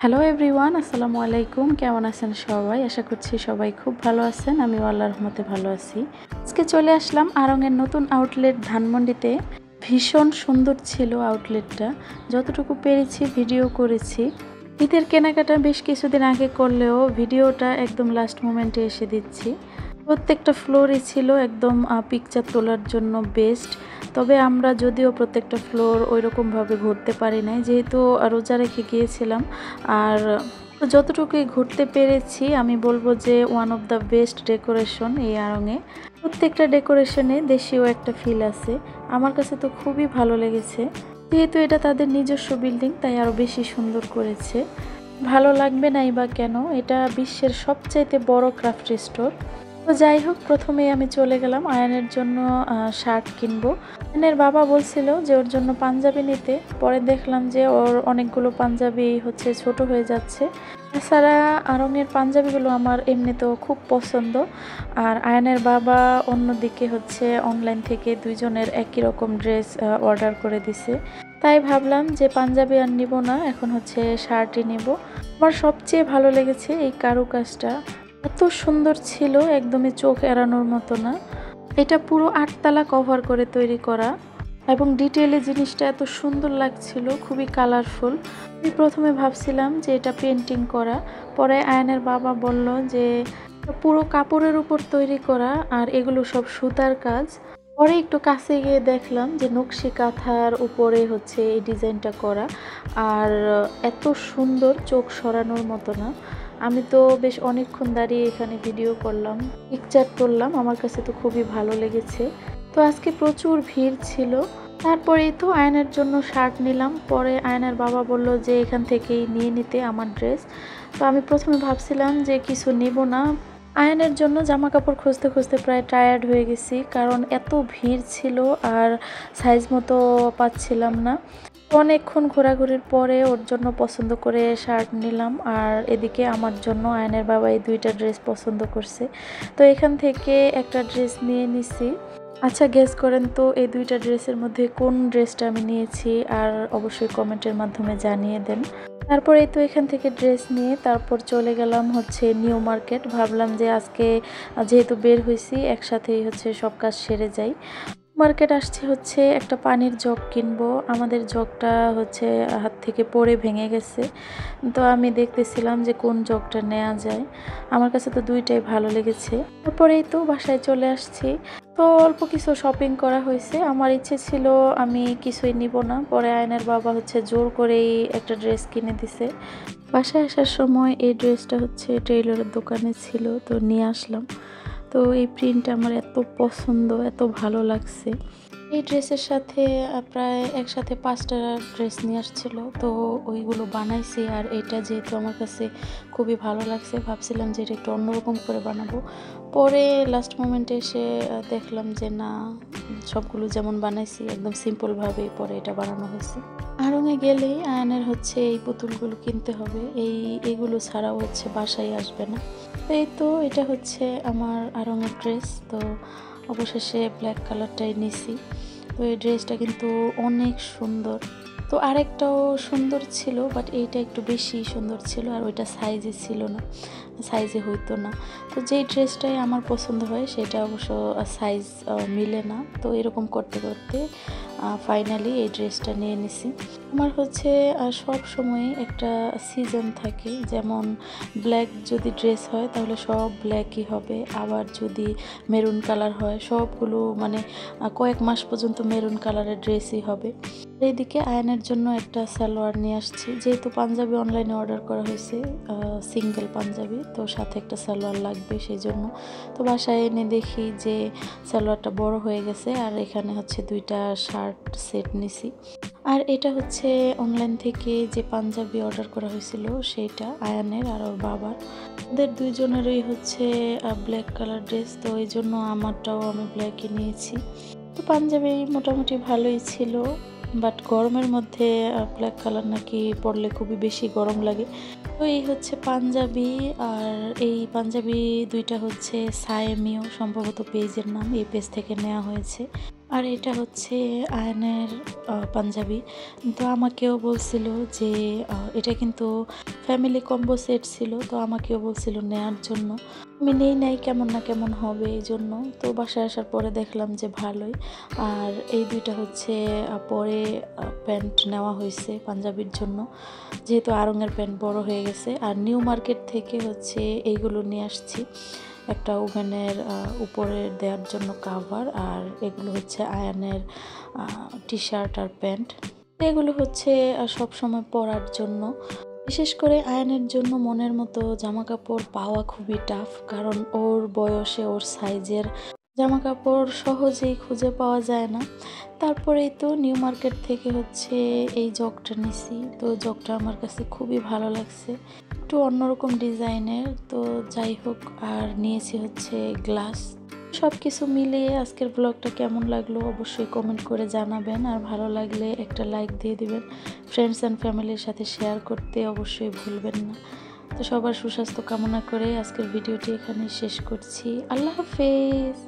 Hello everyone, আসসালামু আলাইকুম। কেমন আছেন সবাই? আশা করছি সবাই খুব ভালো আছেন। আমিও আল্লাহর রহমতে ভালো আছি। আজকে চলে আসলাম আড়ং-এর নতুন আউটলেট ধানমন্ডিতে। ভীষণ সুন্দর ছিল আউটলেটটা। যতটুকু পেরেছি ভিডিও করেছি। ঈদের কেনাকাটা বেশ কিছুদিন আগে করলেও ভিডিওটা একদম লাস্ট মোমেন্টে এসে দিচ্ছি। প্রত্যেকটা ফ্লোরই ছিল একদম পিকচার তোলার জন্য বেস্ট। তবে আমরা যদিও প্রত্যেকটা ফ্লোর ওইরকমভাবে ঘুরতে পারি নাই, যেহেতু রোজা রেখে গিয়েছিলাম। আর যতটুকুই ঘুরতে পেরেছি আমি বলবো যে one of the best decoration এই আড়ং-এ। প্রত্যেকটা ডেকোরেশনে দেশীয় একটা ফিল আছে। আমার কাছে তো খুবই ভালো লেগেছে। যেহেতু এটা তাদের নিজস্ব বিল্ডিং, তাই আরও বেশি সুন্দর করেছে। ভালো লাগবে নাই বা কেন, এটা বিশ্বের সবচাইতে বড় ক্রাফট স্টোর। তো যাই হোক, প্রথমেই আমি চলে গেলাম আয়ানের জন্য শার্ট কিনবো। আয়ানের বাবা বলছিল যে ওর জন্য পাঞ্জাবি নিতে। পরে দেখলাম যে ওর অনেকগুলো পাঞ্জাবি ছোট হয়ে যাচ্ছে। এছাড়া আড়ং-এর পাঞ্জাবিগুলো আমার এমনিতেও খুব পছন্দ। আর আয়ানের বাবা অন্যদিকে অনলাইন থেকে দুইজনের একই রকম ড্রেস অর্ডার করে দিছে। তাই ভাবলাম যে পাঞ্জাবি আর নিব না, এখন শার্টই নিব। আমার সবচেয়ে ভালো লেগেছে এই কারুকাজটা। এত সুন্দর ছিল, একদমই চোখ এড়ানোর মতো না। এটা পুরো 8 তালা কভার করে তৈরি করা এবং ডিটেইলে জিনিসটা এত সুন্দর লাগছিল, খুবই কালারফুল। আমি প্রথমে ভাবছিলাম যে এটা পেন্টিং করা, পরে আয়নের বাবা বলল যে পুরো কাপড়ের উপর তৈরি করা আর এগুলো সব সুতার কাজ। পরে একটু কাছে গিয়ে দেখলাম যে নকশি কাঁথার উপরে এই ডিজাইনটা করা। আর এত সুন্দর, চোখ সরানোর মতো না। আমি তো বেশ অনেকক্ষণ দাঁড়িয়ে এখানে ভিডিও করলাম, পিকচার তুললাম। আমার কাছে তো খুবই ভালো লেগেছে। তো আজকে প্রচুর ভিড় ছিল। তারপরেই তো আয়নের জন্য শার্ট নিলাম। পরে আয়নের বাবা বলল যে এখান থেকেই নিয়ে নিতে আমার ড্রেস। তো আমি প্রথমে ভাবছিলাম যে কিছু নেব না। আয়নের জন্য জামা কাপড় খুঁজতে খুঁজতে প্রায় টায়ার্ড হয়ে গেছি, কারণ এত ভিড় ছিল আর সাইজ মতো পাচ্ছিলাম না। অনেকক্ষণ ঘোরাঘুরির পরে ওর জন্য পছন্দ করে শার্ট নিলাম। আর এদিকে আমার জন্য আয়নের বাবা এই দুইটা ড্রেস পছন্দ করছে। তো এখান থেকে একটা ড্রেস নিয়ে নিছি। আচ্ছা, গেস করেন তো এই দুইটা ড্রেসের মধ্যে কোন ড্রেসটা আমি নিয়েছি? আর অবশ্যই কমেন্টের মাধ্যমে জানিয়ে দেন। তারপরেই তো এখান থেকে ড্রেস নিয়ে তারপর চলে গেলাম নিউ মার্কেট। ভাবলাম যে আজকে যেহেতু বের হয়েছি, একসাথেই সব কাজ সেরে যাই। মার্কেট আসছি একটা পানির জগ কিনবো। আমাদের জগটা হাত থেকে পড়ে ভেঙে গেছে। তো আমি দেখতেছিলাম যে কোন জগটা নেওয়া যায়। আমার কাছে তো দুইটাই ভালো লেগেছে। তারপরেই তো বাসায় চলে আসছি। তো অল্প কিছু শপিং করা হয়েছে। আমার ইচ্ছে ছিল আমি কিছুই নিব না। পরে আয়নের বাবা জোর করেই একটা ড্রেস কিনে দিছে। বাসায় আসার সময় এই ড্রেসটা টেইলরের দোকানে ছিল, তো নিয়ে আসলাম। তো এই প্রিন্টটা আমার এত পছন্দ, এত ভালো লাগছে। এই ড্রেসের সাথে প্রায় একসাথে 5টা ড্রেস নিয়ে আসছিল, তো ওইগুলো বানাইছি। আর এটা যেহেতু আমার কাছে খুবই ভালো লাগছে, ভাবছিলাম যে এটা একটু অন্যরকম করে বানাবো। পরে লাস্ট মোমেন্টে এসে দেখলাম যে না, সবগুলো যেমন বানাইছি একদম সিম্পলভাবেই পরে এটা বানানো হয়েছে। আড়ং-এ গেলেই আয়নের এই পুতুলগুলো কিনতে হবে। এগুলো ছাড়াও বাসায় আসবে না। এই তো এটা আমার আড়ং-এর ড্রেস। তো অবশেষে ব্ল্যাক কালারটাই নিছি। তো এই ড্রেসটা কিন্তু অনেক সুন্দর। তো আরেকটাও সুন্দর ছিল, বাট এইটা একটু বেশি সুন্দর ছিল। আর ওইটা সাইজে ছিল না, সাইজে হইতো না। তো যেই ড্রেসটাই আমার পছন্দ হয় সেটা অবশ্য সাইজ মিলে না। তো এরকম করতে করতে ফাইনালি এই ড্রেসটা নিয়ে নিছি। আমার সব সময় একটা সিজন থাকে, যেমন ব্ল্যাক যদি ড্রেস হয় তাহলে সব ব্ল্যাকই হবে। আবার যদি মেরুন কালার হয়, সবগুলো কয়েক মাস পর্যন্ত মেরুন কালারের ড্রেসই হবে। এইদিকে আয়নের জন্য একটা সালোয়ার নিয়ে আসছি। যেহেতু পাঞ্জাবি অনলাইনে অর্ডার করা হয়েছে, সিঙ্গেল পাঞ্জাবি, তো সাথে একটা সালোয়ার লাগবে সেই জন্য। তো বাসায় এনে দেখি যে সালোয়ারটা বড় হয়ে গেছে। আর এখানে দুইটা শার্ট সেট নিছি। আর এটা অনলাইন থেকে যে পাঞ্জাবি অর্ডার করা হয়েছিল সেইটা আয়ানের আর ওর বাবার। ওদের দুইজনেরই ব্ল্যাক কালার ড্রেস, তো এই জন্য আমারটাও আমি ব্ল্যাকই নিয়েছি। তো পাঞ্জাবি মোটামুটি ভালোই ছিল, বাট গরমের মধ্যে ব্ল্যাক কালার নাকি পরলে খুবই বেশি গরম লাগে। তো এই পাঞ্জাবি। আর এই পাঞ্জাবি দুইটা সায়েমিও সম্ভবত পেজের নাম, এই পেজ থেকে নেওয়া হয়েছে। আর এটা হচ্ছে আয়নের পাঞ্জাবি। তো আমাকেও বলছিল যে এটা কিন্তু ফ্যামিলি কম্বো সেট ছিল, তো আমাকেও বলছিল নেয়ার জন্য। আমি নেই নাই, কেমন না কেমন হবে এই জন্য। তো বাসায় আসার পরে দেখলাম যে ভালোই। আর এই দুইটা হচ্ছে পরে প্যান্ট নেওয়া হয়েছে পাঞ্জাবির জন্য, যেহেতু আরঙের প্যান্ট বড় হয়ে গেছে। আর নিউ মার্কেট থেকে হচ্ছে এইগুলো নিয়ে আসছি, একটা ওভেনের উপরে দেওয়ার জন্য কাভার, আর এগুলো হচ্ছে আয়ানের টি শার্ট আর প্যান্ট। এগুলো হচ্ছে সব সময় পরার জন্য। বিশেষ করে আয়ানের জন্য মনের মতো জামা কাপড় পাওয়া খুবই টাফ, কারণ ওর বয়সে ওর সাইজের জামা কাপড় সহজেই খুঁজে পাওয়া যায় না। তারপরেই তো নিউ মার্কেট থেকে হচ্ছে এই জগটা নিছি। তো জগটা আমার কাছে খুবই ভালো লাগছে, একটু অন্যরকম ডিজাইনের। তো যাই হোক, আর নিয়েছি হচ্ছে গ্লাস। সব কিছু মিলিয়ে আজকের ব্লগটা কেমন লাগলো অবশ্যই কমেন্ট করে জানাবেন, আর ভালো লাগলে একটা লাইক দিয়ে দিবেন। ফ্রেন্ডস অ্যান্ড ফ্যামিলির সাথে শেয়ার করতে অবশ্যই ভুলবেন না। তো সবার সুস্বাস্থ্য কামনা করে আজকের ভিডিওটি এখানে শেষ করছি। আল্লাহ হাফেজ।